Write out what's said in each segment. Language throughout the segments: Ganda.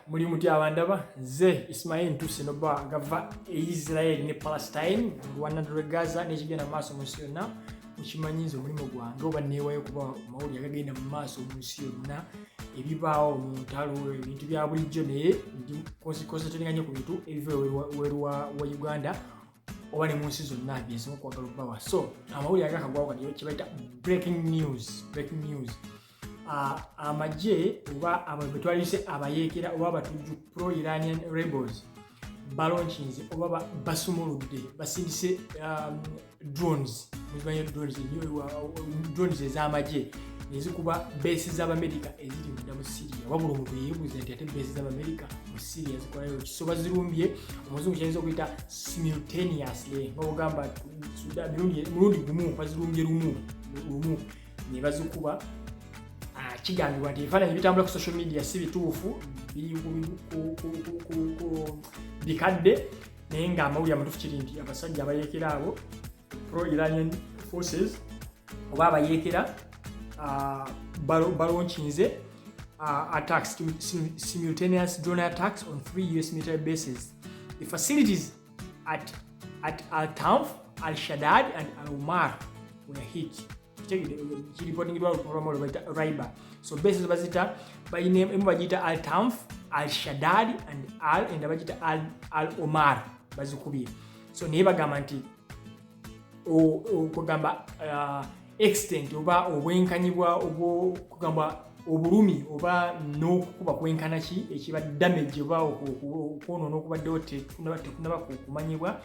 muri muti abandaba nze Ismail Ntusenoba gava Israel ne Palestine Rwanda ne Gaza ne kigenda maaso mu nsi yonna mukimanyizo mulimo gwange oba neewayo kuba mawuli agagenda mu maaso mu nsi yonna ebibaawo mu ntalo ebintu bya bulijjo naye ndi konsentrate ku bintu ebiva wa Uganda oba ne mu nsi zonna byezimu kwagala okubawa. So amawuli agakagwawo kati kibayita breaking news. Amagye oba abetwalise abayeekera oba abatujju pro-Iranian rebels balonchinze oba basumuludde basindise drones ez'amagye nezikuba beesi z'Abamerika eziri munda mu Syria. Wabula omuntu yeebuuza nti ate beesi z'Abamerika mu Syria zikolayo ki? So bazirumbye, omuzungu kyayinza okuyita simultaneously nga ogamba mulundi gumu bazirumbye lumu ne bazikuba. Kigambibwa nti ebifaananyi bitambula ku social media si bituufu bikadde naye ng'amawulire amatuufu kiri nti abasajja abayeekera abo pro-Iranian forces oba abayeekera balonchinze attacks, simultaneous drone attacks on 3 US military bases. The facilities at Al-Tanf, Al-Shaddad and Al-Omar were hit. Reportingidwa olupapula lw'obayita Raiba. So bases bazita bagiyita Al-Tanf, Al-Shaddad and bagiyita Al-Omar bazikubye. So naye bagamba nti okugamba extent oba obwenkanyibwa okugamba obulumi oba n'okukuba kwenkana ki ekiba damage oba okwonoona okubaddewo tekunaba kumanyibwa.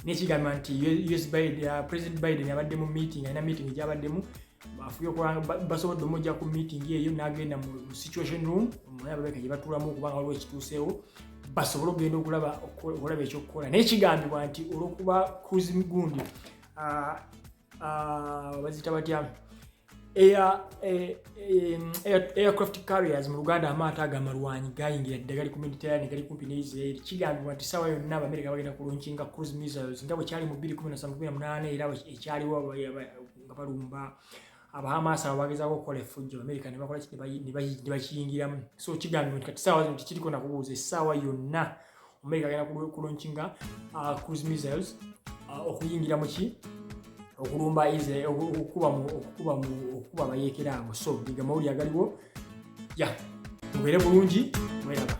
Nekigamba nti President Biden yabadde mu meeting, alina meeting gyabaddemu afubye okulaba basobodde omujja ku meeting eyo n'agenda mu situation room ababaka gye batuulamu okubanga waliwo ekituuseewo basobole okugenda okulaba ekyokukola. Naye kigambibwa nti olw'okuba cruise gundi bazita batya aircraft carriers mu Luganda amaato agamalwanyi gayingira ddala gali ku Mediterranean gali kumpi ne Israel. Kigambibwa nti ssaawa yonna Abamerika bagenda kulunkinga cruise missiles nga bwe kyali mu 2017-18 era ekyaliwo nga balumba Abahamas abo bagezaako okukola effujjo Abamerika ne bakola ne bakiyingiramu. So kigambibwa nti kati ssaawa zino tikiriko nakubuuza essaawa yonna Amerika agenda kulunkinga cruise missiles okuyingira mu ki okulumba Israel okukuba abayeekera abo. So diga mawuli agaliwo mubeere bulungi mweraba.